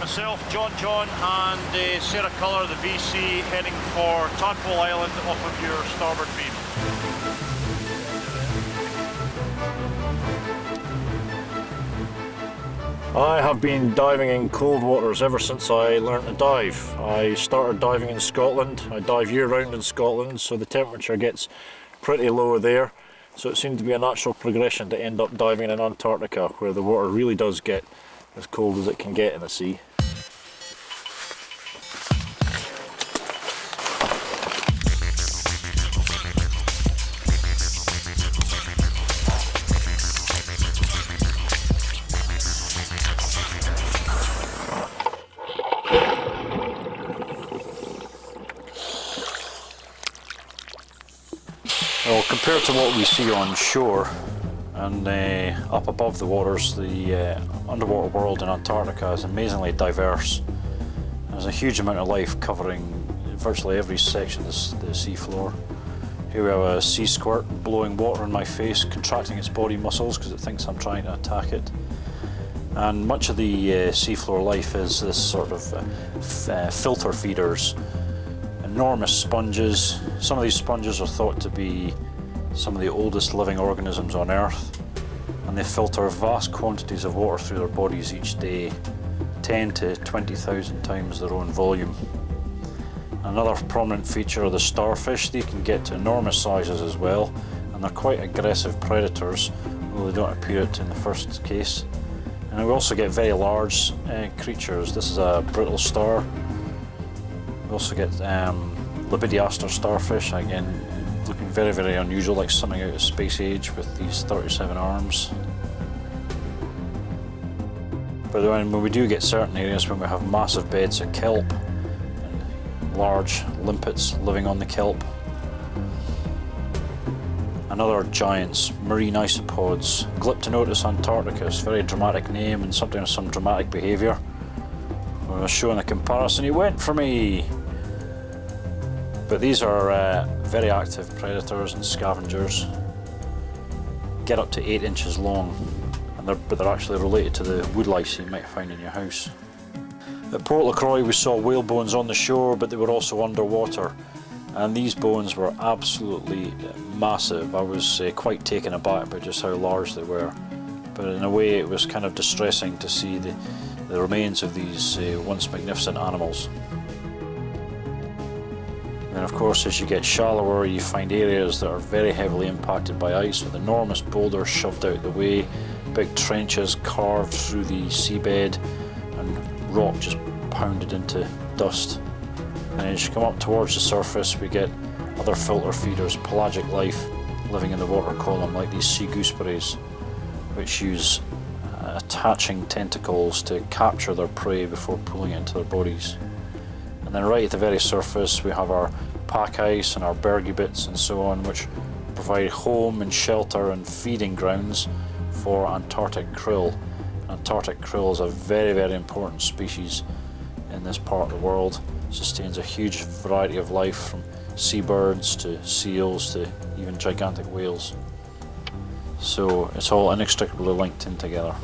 myself, John and Sarah Culler, the VC, heading for Tadpole Island off of your starboard beam. I have been diving in cold waters ever since I learnt to dive. I started diving in Scotland. I dive year round in Scotland, so the temperature gets pretty low there. So it seemed to be a natural progression to end up diving in Antarctica, where the water really does get as cold as it can get in the sea. Well, compared to what we see on shore and up above the waters, the underwater world in Antarctica is amazingly diverse. There's a huge amount of life covering virtually every section of the seafloor. Here we have a sea squirt blowing water in my face, contracting its body muscles because it thinks I'm trying to attack it. And much of the seafloor life is this sort of filter feeders. Enormous sponges. Some of these sponges are thought to be some of the oldest living organisms on Earth, and they filter vast quantities of water through their bodies each day, 10 to 20,000 times their own volume. Another prominent feature are the starfish. They can get to enormous sizes as well, and they're quite aggressive predators, although they don't appear it in the first case. And we also get very large creatures. This is a brittle star. We also get Lepidiaster starfish, again looking very, very unusual, like something out of Space Age with these 37 arms. But when we do get certain areas when we have massive beds of kelp and large limpets living on the kelp, and other giants, marine isopods, Glyptonotus antarcticus, very dramatic name and sometimes some dramatic behaviour. When I was showing a comparison, he went for me! But these are very active predators and scavengers. Get up to 8 inches long, and but they're actually related to the woodlice you might find in your house. At Port LaCroix we saw whale bones on the shore, but they were also underwater. And these bones were absolutely massive. I was quite taken aback by just how large they were. But in a way it was kind of distressing to see the remains of these once magnificent animals. And of course, as you get shallower, you find areas that are very heavily impacted by ice, with enormous boulders shoved out the way, big trenches carved through the seabed, and rock just pounded into dust. And as you come up towards the surface, we get other filter feeders, pelagic life living in the water column, like these sea gooseberries, which use attaching tentacles to capture their prey before pulling it into their bodies. And then right at the very surface we have our pack ice and our bergy bits and so on, which provide home and shelter and feeding grounds for Antarctic krill. Antarctic krill is a very, very important species in this part of the world. It sustains a huge variety of life, from seabirds to seals to even gigantic whales. So it's all inextricably linked in together.